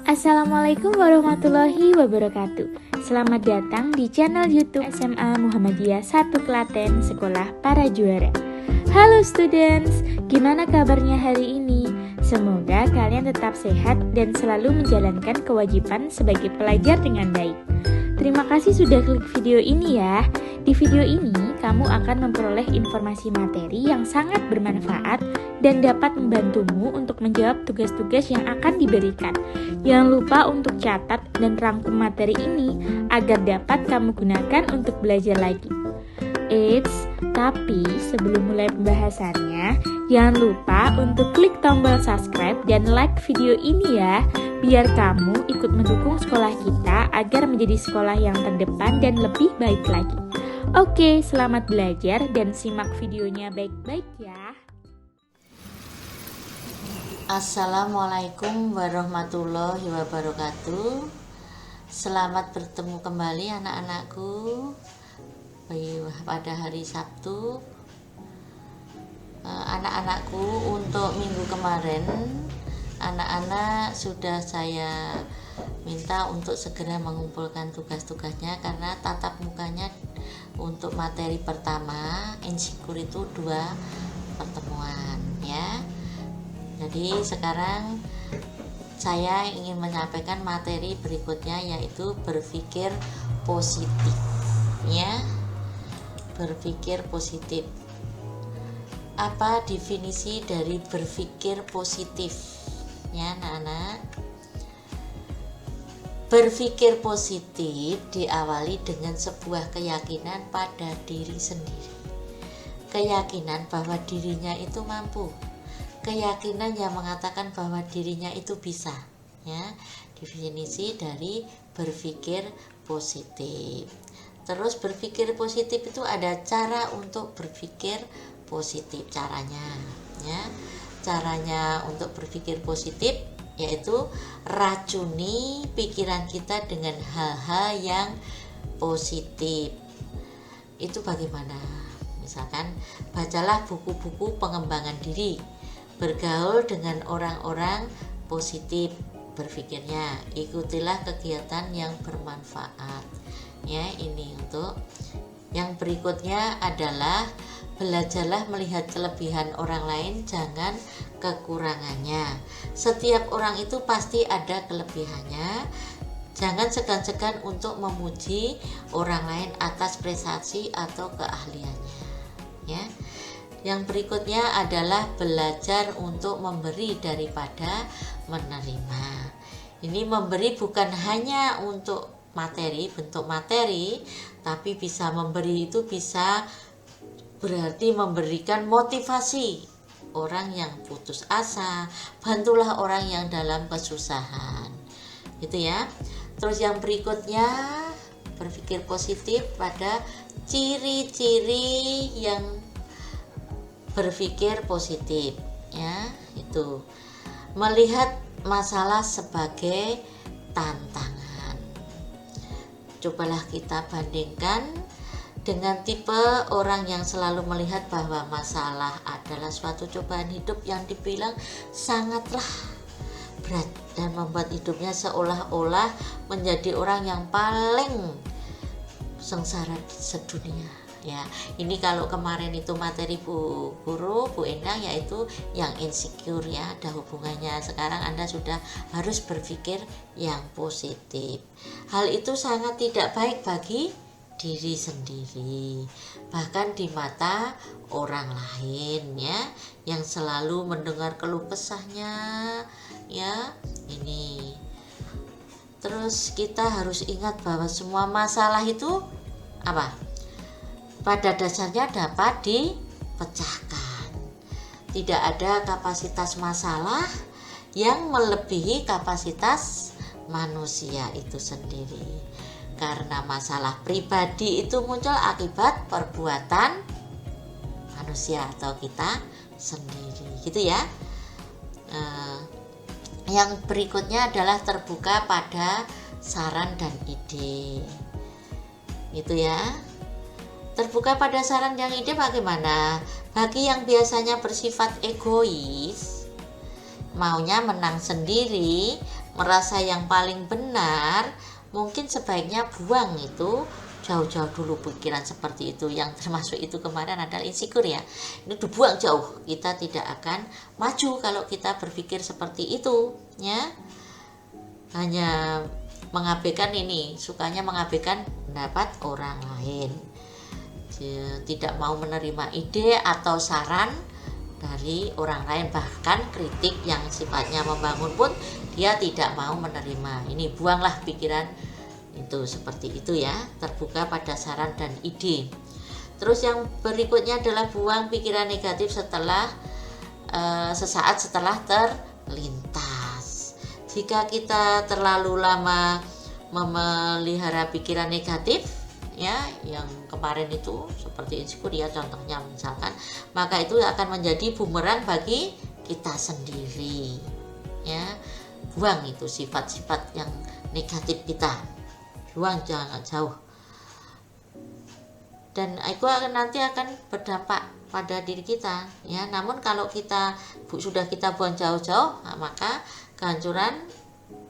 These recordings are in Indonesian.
Assalamualaikum warahmatullahi wabarakatuh. Selamat datang di channel YouTube SMA Muhammadiyah 1 Klaten, Sekolah Para Juara. Halo students, gimana kabarnya hari ini? Semoga kalian tetap sehat dan selalu menjalankan kewajiban sebagai pelajar dengan baik. Terima kasih sudah klik video ini ya. Di video ini, kamu akan memperoleh informasi materi yang sangat bermanfaat dan dapat membantumu untuk menjawab tugas-tugas yang akan diberikan. Jangan lupa untuk catat dan rangkum materi ini agar dapat kamu gunakan untuk belajar lagi. Eits, tapi sebelum mulai pembahasannya, jangan lupa untuk klik tombol subscribe dan like video ini ya, biar kamu ikut mendukung sekolah kita agar menjadi sekolah yang terdepan dan lebih baik lagi. Oke, selamat belajar dan simak videonya baik-baik ya. Assalamualaikum warahmatullahi wabarakatuh. Selamat bertemu kembali anak-anakku pada hari Sabtu. Anak-anakku, untuk minggu kemarin anak-anak sudah saya minta untuk segera mengumpulkan tugas-tugasnya karena tatap mukanya untuk materi pertama insecure itu 2 pertemuan ya. Jadi sekarang saya ingin menyampaikan materi berikutnya, yaitu berpikir positif ya. Berpikir positif. Apa definisi dari berpikir positif ya anak-anak? Berpikir positif diawali dengan sebuah keyakinan pada diri sendiri. Keyakinan bahwa dirinya itu mampu. Keyakinan yang mengatakan bahwa dirinya itu bisa ya. Definisi dari berpikir positif. Terus berpikir positif itu ada cara untuk berpikir positif, caranya ya. Caranya untuk berpikir positif yaitu racuni pikiran kita dengan hal-hal yang positif. Itu bagaimana? Misalkan bacalah buku-buku pengembangan diri, bergaul dengan orang-orang positif berpikirnya, ikutilah kegiatan yang bermanfaat ya. Ini untuk yang berikutnya adalah belajarlah melihat kelebihan orang lain, jangan kekurangannya. Setiap orang itu pasti ada kelebihannya. Jangan segan-segan untuk memuji orang lain atas prestasi atau keahliannya ya. Yang berikutnya adalah belajar untuk memberi daripada menerima. Ini memberi bukan hanya untuk materi, bentuk materi, tapi bisa memberi itu bisa berarti memberikan motivasi orang yang putus asa, bantulah orang yang dalam kesusahan. Gitu ya. Terus yang berikutnya berpikir positif pada ciri-ciri yang berpikir positif ya, itu melihat masalah sebagai tantangan. Cobalah kita bandingkan dengan tipe orang yang selalu melihat bahwa masalah adalah suatu cobaan hidup yang dibilang sangatlah berat dan membuat hidupnya seolah-olah menjadi orang yang paling sengsara sedunia ya. Ini kalau kemarin itu materi Bu Guru, Bu Endang, yaitu yang insecure ya, ada hubungannya. Sekarang Anda sudah harus berpikir yang positif. Hal itu sangat tidak baik bagi diri sendiri, bahkan di mata orang lain ya, yang selalu mendengar keluh kesahnya ya. Ini terus kita harus ingat bahwa semua masalah itu apa? Pada dasarnya dapat dipecahkan. Tidak ada kapasitas masalah yang melebihi kapasitas manusia itu sendiri. Karena masalah pribadi itu muncul akibat perbuatan manusia atau kita sendiri. Gitu ya. Yang berikutnya adalah terbuka pada saran dan ide. Gitu ya. Terbuka pada saran dan ide bagaimana? Bagi yang biasanya bersifat egois, maunya menang sendiri, merasa yang paling benar, mungkin sebaiknya buang itu jauh-jauh dulu pikiran seperti itu. Yang termasuk itu kemarin adalah insecure ya, ini dibuang jauh. Kita tidak akan maju kalau kita berpikir seperti itu ya, hanya mengabaikan ini, sukanya mengabaikan pendapat orang lain, tidak mau menerima ide atau saran dari orang lain, bahkan kritik yang sifatnya membangun pun dia tidak mau menerima. Ini buanglah pikiran itu seperti itu ya, terbuka pada saran dan ide. Terus yang berikutnya adalah buang pikiran negatif sesaat setelah terlintas. Jika kita terlalu lama memelihara pikiran negatif ya, yang kemarin itu seperti insecure ya contohnya misalkan, maka itu akan menjadi bumerang bagi kita sendiri ya. Buang itu sifat-sifat yang negatif kita, buang jangan jauh, dan itu nanti akan berdampak pada diri kita ya. Namun kalau sudah kita buang jauh-jauh, maka kehancuran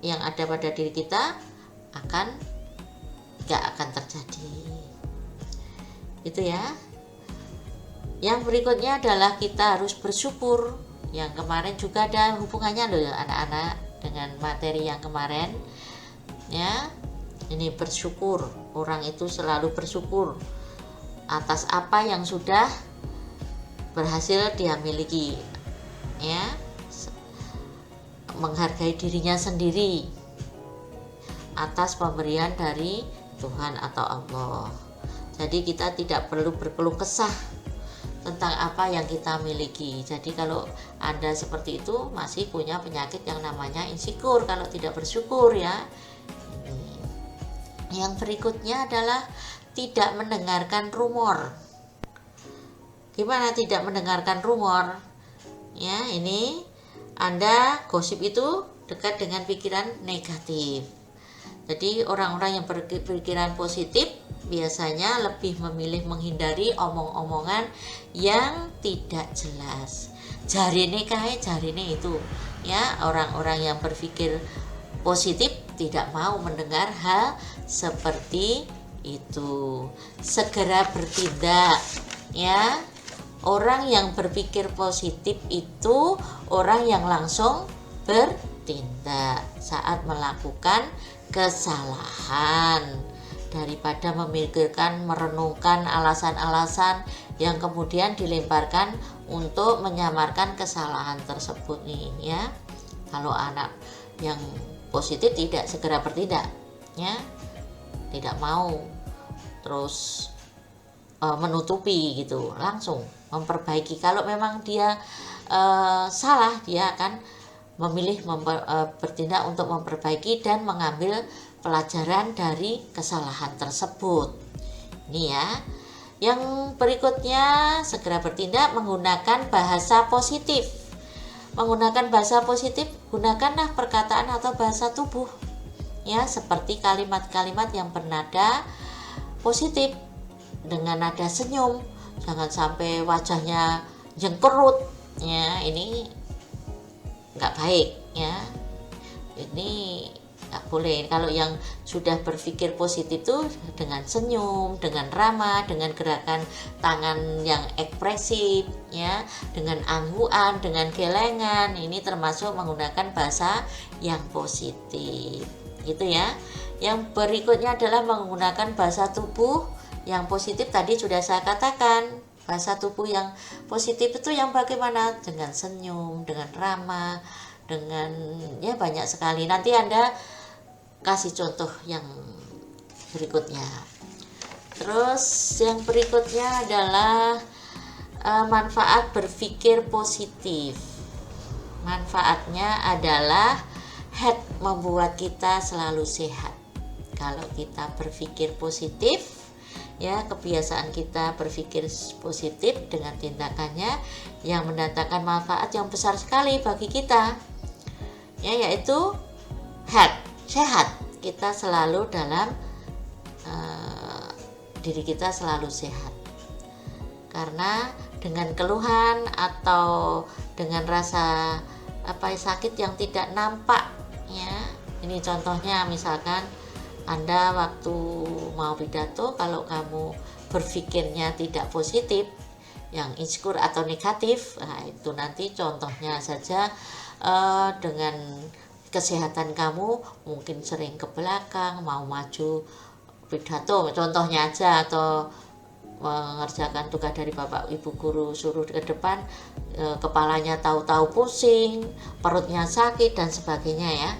yang ada pada diri kita gak akan terjadi itu ya. Yang berikutnya adalah kita harus bersyukur. Yang kemarin juga ada hubungannya loh anak-anak dengan materi yang kemarin ya. Ini bersyukur, orang itu selalu bersyukur atas apa yang sudah berhasil dia miliki ya, menghargai dirinya sendiri atas pemberian dari Tuhan atau Allah. Jadi kita tidak perlu berkeluh kesah tentang apa yang kita miliki. Jadi kalau Anda seperti itu masih punya penyakit yang namanya insecure kalau tidak bersyukur ya. Yang berikutnya adalah tidak mendengarkan rumor. Gimana tidak mendengarkan rumor? Ya, ini Anda gosip itu dekat dengan pikiran negatif. Jadi orang-orang yang berpikiran positif biasanya lebih memilih menghindari omong-omongan yang tidak jelas. Jarine kae, jarine itu. Ya, orang-orang yang berpikir positif tidak mau mendengar hal seperti itu. Segera bertindak ya. Orang yang berpikir positif itu orang yang langsung bertindak saat melakukan kesalahan, daripada memikirkan, merenungkan alasan-alasan yang kemudian dilemparkan untuk menyamarkan kesalahan tersebut nih ya. Kalau anak yang positif tidak segera bertindak ya, tidak mau terus menutupi gitu, langsung memperbaiki. Kalau memang dia salah, dia akan memilih bertindak untuk memperbaiki dan mengambil pelajaran dari kesalahan tersebut. Ini ya. Yang berikutnya, segera bertindak menggunakan bahasa positif. Menggunakan bahasa positif, gunakanlah perkataan atau bahasa tubuh ya, seperti kalimat-kalimat yang bernada positif dengan nada senyum. Jangan sampai wajahnya jengkerut ya, ini nggak baik ya, ini nggak boleh. Kalau yang sudah berpikir positif itu dengan senyum, dengan ramah, dengan gerakan tangan yang ekspresif ya, dengan angguan, dengan gelengan, ini termasuk menggunakan bahasa yang positif gitu ya. Yang berikutnya adalah menggunakan bahasa tubuh yang positif. Tadi sudah saya katakan, bahasa tubuh yang positif itu yang bagaimana? Dengan senyum, dengan ramah, dengan ya banyak sekali. Nanti Anda kasih contoh yang berikutnya. Terus yang berikutnya adalah manfaat berpikir positif. Manfaatnya adalah membuat kita selalu sehat. Kalau kita berpikir positif ya, kebiasaan kita berpikir positif dengan tindakannya yang mendatangkan manfaat yang besar sekali bagi kita ya, yaitu sehat. Kita selalu dalam diri kita selalu sehat, karena dengan keluhan atau dengan rasa sakit yang tidak nampak ya, Ini contohnya, misalkan Anda waktu mau pidato, kalau kamu berpikirnya tidak positif, yang insecure atau negatif, nah itu nanti contohnya saja dengan kesehatan kamu mungkin sering ke belakang, mau maju pidato contohnya aja, atau mengerjakan tugas dari bapak ibu guru suruh ke depan, kepalanya tahu-tahu pusing, perutnya sakit dan sebagainya ya.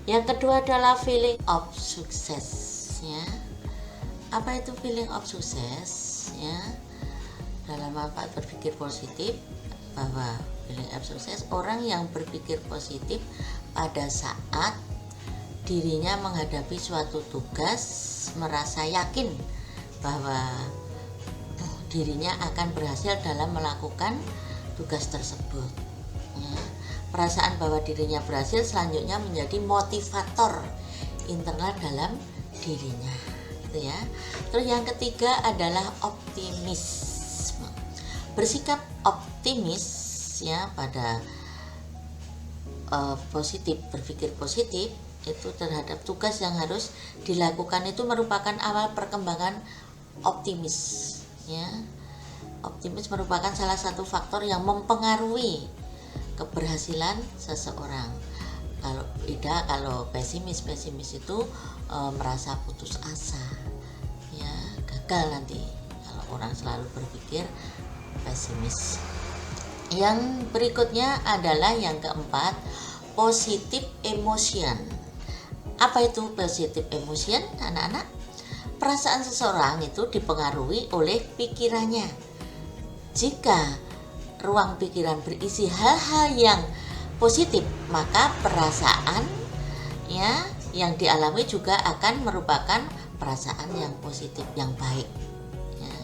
Yang kedua adalah feeling of success ya. Apa itu feeling of success ya? Dalam manfaat berpikir positif, bahwa feeling of success, orang yang berpikir positif pada saat dirinya menghadapi suatu tugas, merasa yakin bahwa dirinya akan berhasil dalam melakukan tugas tersebut ya. Perasaan bahwa dirinya berhasil selanjutnya menjadi motivator internal dalam dirinya gitu ya. Terus yang ketiga adalah optimisme. Bersikap optimis ya pada positif, berpikir positif itu terhadap tugas yang harus dilakukan, itu merupakan awal perkembangan optimis ya. Optimis merupakan salah satu faktor yang mempengaruhi keberhasilan seseorang. Kalau tidak, kalau pesimis itu merasa putus asa ya, gagal nanti kalau orang selalu berpikir pesimis. Yang berikutnya adalah yang keempat, positive emotion. Apa itu positive emotion, anak-anak? Perasaan seseorang itu dipengaruhi oleh pikirannya. Jika ruang pikiran berisi hal-hal yang positif, maka perasaan ya yang dialami juga akan merupakan perasaan yang positif, yang baik ya.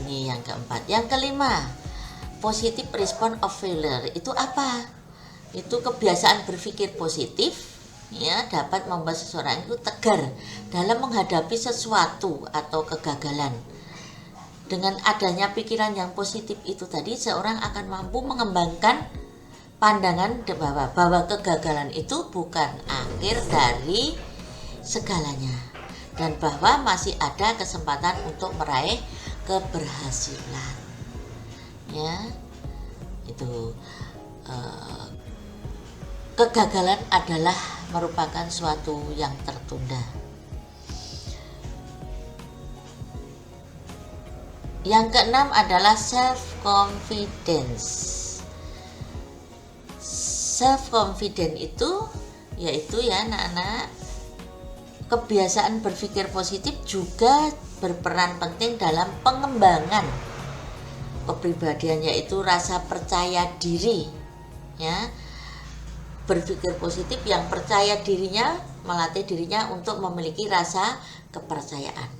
Ini yang keempat. Yang kelima, positive response of failure. Itu apa? Itu kebiasaan berpikir positif ya, dapat membuat seseorang itu tegar dalam menghadapi sesuatu atau kegagalan. Dengan adanya pikiran yang positif itu tadi, seorang akan mampu mengembangkan pandangan bahwa kegagalan itu bukan akhir dari segalanya, dan bahwa masih ada kesempatan untuk meraih keberhasilan ya. Itu kegagalan adalah merupakan suatu yang tertunda. Yang keenam adalah self confidence. Self confidence itu yaitu ya anak-anak, kebiasaan berpikir positif juga berperan penting dalam pengembangan kepribadian, yaitu rasa percaya diri ya. Berpikir positif yang percaya dirinya melatih dirinya untuk memiliki rasa kepercayaan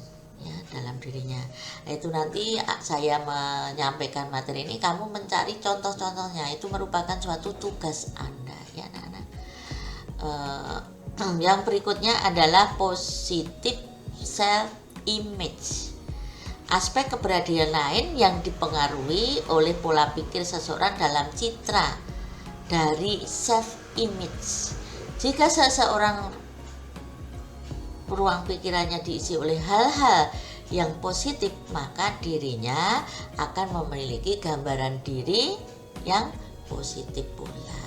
ya dalam dirinya. Itu nanti saya menyampaikan materi ini, kamu mencari contoh-contohnya, itu merupakan suatu tugas Anda ya anak-anak. Yang berikutnya adalah positive self image. Aspek kepribadian lain yang dipengaruhi oleh pola pikir seseorang dalam citra dari self image. Jika seseorang ruang pikirannya diisi oleh hal-hal yang positif, maka dirinya akan memiliki gambaran diri yang positif pula.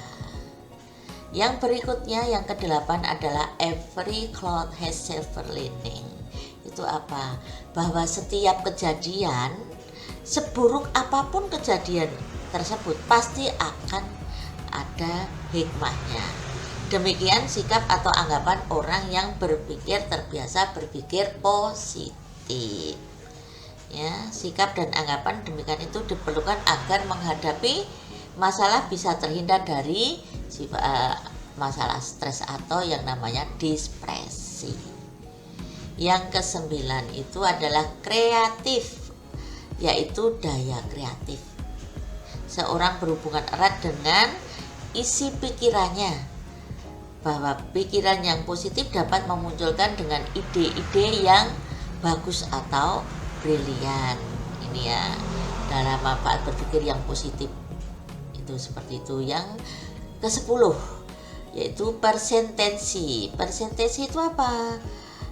Yang berikutnya, yang kedelapan adalah every cloud has silver lining. Itu apa? Bahwa setiap kejadian, seburuk apapun kejadian tersebut, pasti akan ada hikmahnya. Demikian sikap atau anggapan orang yang terbiasa berpikir positif. Ya, sikap dan anggapan demikian itu diperlukan agar menghadapi masalah bisa terhindar dari masalah stres atau yang namanya depresi. Yang kesembilan itu adalah kreatif, yaitu daya kreatif. Seorang berhubungan erat dengan isi pikirannya, bahwa pikiran yang positif dapat memunculkan dengan ide-ide yang bagus atau brilian. Ini ya, dalam manfaat berpikir yang positif itu seperti itu. Yang ke-10, yaitu persentensi. Persentensi itu apa?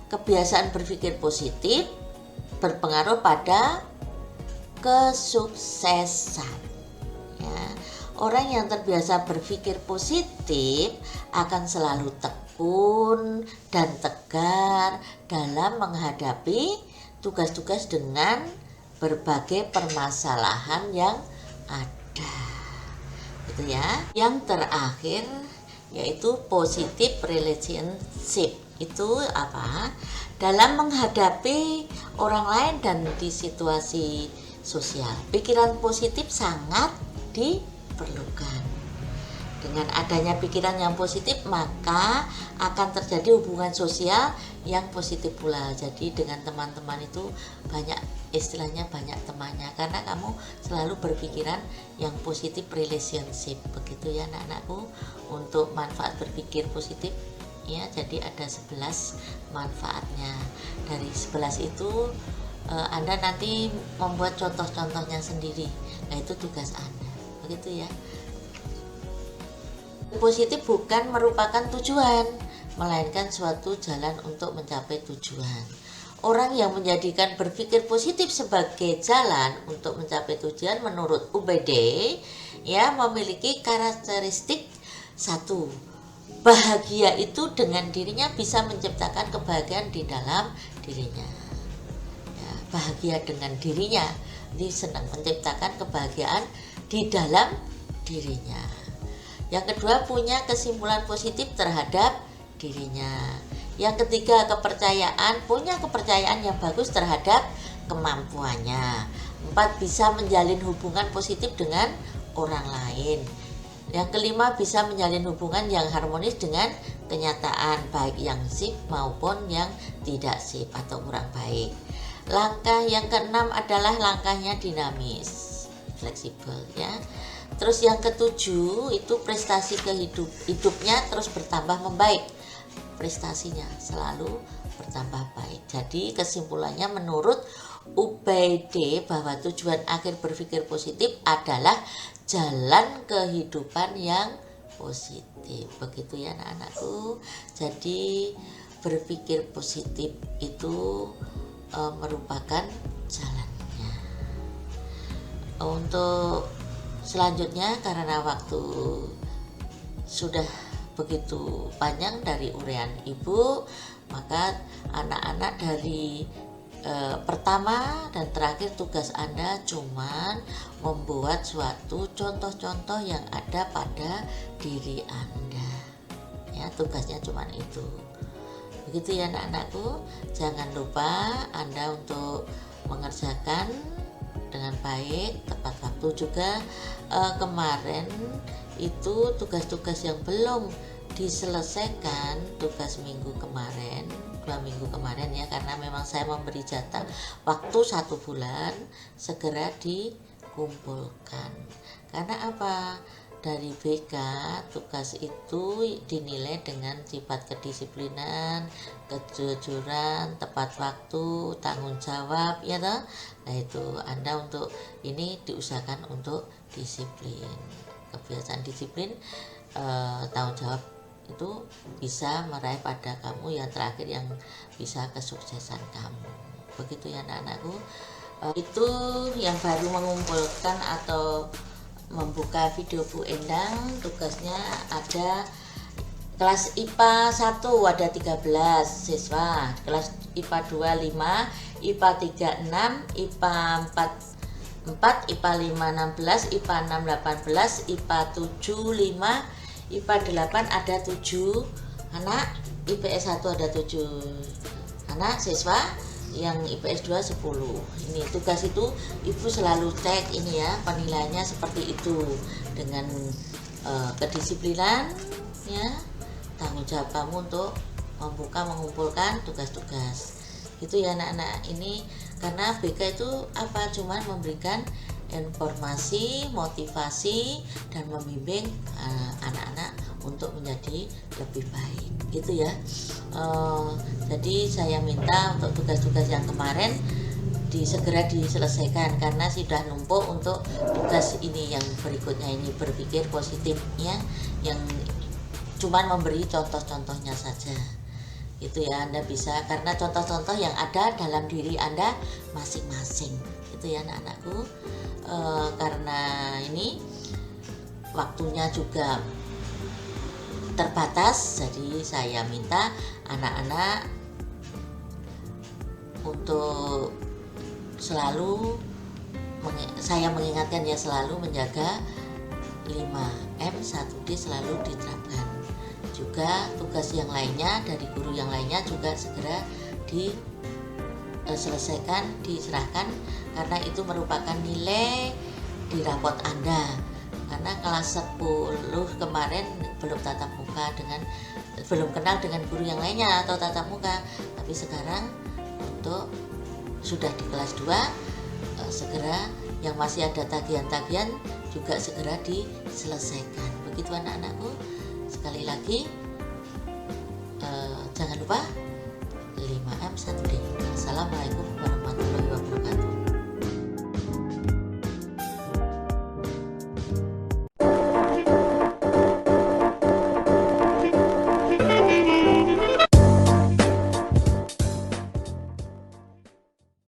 Kebiasaan berpikir positif berpengaruh pada kesuksesan. Ya, orang yang terbiasa berpikir positif akan selalu tekun dan tegar dalam menghadapi tugas-tugas dengan berbagai permasalahan yang ada. Gitu ya. Yang terakhir yaitu positive relationship. Itu apa? Dalam menghadapi orang lain dan di situasi sosial, pikiran positif sangat diperlukan. Dengan adanya pikiran yang positif, maka akan terjadi hubungan sosial yang positif pula. Jadi dengan teman-teman itu banyak, istilahnya banyak temannya, karena kamu selalu berpikiran yang positif relationship. Begitu ya anak-anakku, untuk manfaat berpikir positif ya. Jadi ada 11 manfaatnya. Dari 11 itu Anda nanti membuat contoh-contohnya sendiri. Nah, itu tugas Anda. Begitu ya. Positif bukan merupakan tujuan, melainkan suatu jalan untuk mencapai tujuan. Orang yang menjadikan berpikir positif sebagai jalan untuk mencapai tujuan menurut UBD ya memiliki karakteristik satu. Bahagia itu dengan dirinya bisa menciptakan kebahagiaan di dalam dirinya. Ya, bahagia dengan dirinya, dia senang menciptakan kebahagiaan di dalam dirinya. Yang kedua, punya kesimpulan positif terhadap dirinya. Yang ketiga, punya kepercayaan yang bagus terhadap kemampuannya. 4, bisa menjalin hubungan positif dengan orang lain. Yang kelima, bisa menjalin hubungan yang harmonis dengan kenyataan, baik yang sip maupun yang tidak sip atau kurang baik. Langkah yang keenam adalah langkahnya dinamis, fleksibel ya. Terus yang ketujuh itu prestasi hidupnya terus bertambah membaik. Prestasinya selalu bertambah baik. Jadi kesimpulannya menurut UBD bahwa tujuan akhir berpikir positif adalah jalan kehidupan yang positif. Begitu ya anak-anakku. Jadi berpikir positif itu merupakan jalannya. Untuk selanjutnya, karena waktu sudah begitu panjang dari uraian Ibu, maka anak-anak dari pertama dan terakhir tugas Anda cuman membuat suatu contoh-contoh yang ada pada diri Anda. Ya, tugasnya cuman itu. Begitu ya anak-anakku. Jangan lupa Anda untuk mengerjakan dengan baik, tepat waktu juga. Kemarin itu tugas-tugas yang belum diselesaikan, tugas minggu kemarin, 2 minggu kemarin ya, karena memang saya memberi jatah waktu 1 bulan, segera dikumpulkan. Karena apa? Dari BK tugas itu dinilai dengan sifat kedisiplinan, kejujuran, tepat waktu, tanggung jawab ya toh. Nah itu Anda untuk ini diusahakan untuk disiplin. Kebiasaan disiplin, tanggung jawab itu bisa meraih pada kamu yang terakhir yang bisa kesuksesan kamu. Begitu ya anak-anakku. Itu yang baru mengumpulkan atau membuka video Bu Endang, tugasnya ada kelas IPA 1 ada 13 siswa, kelas IPA 2 5, IPA 3 6, IPA 4 4, IPA 5 16, IPA 6 18, IPA 7 5, IPA 8 ada 7 anak, IPS 1 ada 7 anak siswa, yang IPS 2 10. Ini tugas itu Ibu selalu cek ini ya, penilaiannya seperti itu dengan kedisiplinan ya, tanggung jawab kamu untuk mengumpulkan tugas-tugas. Gitu ya anak-anak. Ini karena BK itu apa? Cuman memberikan informasi, motivasi dan membimbing anak-anak untuk menjadi lebih baik gitu ya. Jadi saya minta untuk tugas-tugas yang kemarin segera diselesaikan karena sudah numpuk untuk tugas ini yang berikutnya ini berpikir positif ya, yang cuman memberi contoh-contohnya saja gitu ya. Anda bisa, karena contoh-contoh yang ada dalam diri Anda masing-masing gitu ya anak-anakku. Karena ini waktunya juga terbatas, jadi saya minta anak-anak untuk selalu saya mengingatkan ya, selalu menjaga 5M 1D selalu diterapkan. Juga tugas yang lainnya dari guru yang lainnya juga segera diselesaikan, diserahkan, karena itu merupakan nilai di rapot Anda. Karena kelas 10 kemarin belum tatap muka, belum kenal dengan guru yang lainnya atau tatap muka, tapi sekarang untuk sudah di kelas 2 segera yang masih ada tagihan-tagihan juga segera diselesaikan. Begitu anak-anakku. Sekali lagi jangan lupa 5M 1D. Assalamualaikum warahmatullahi wabarakatuh.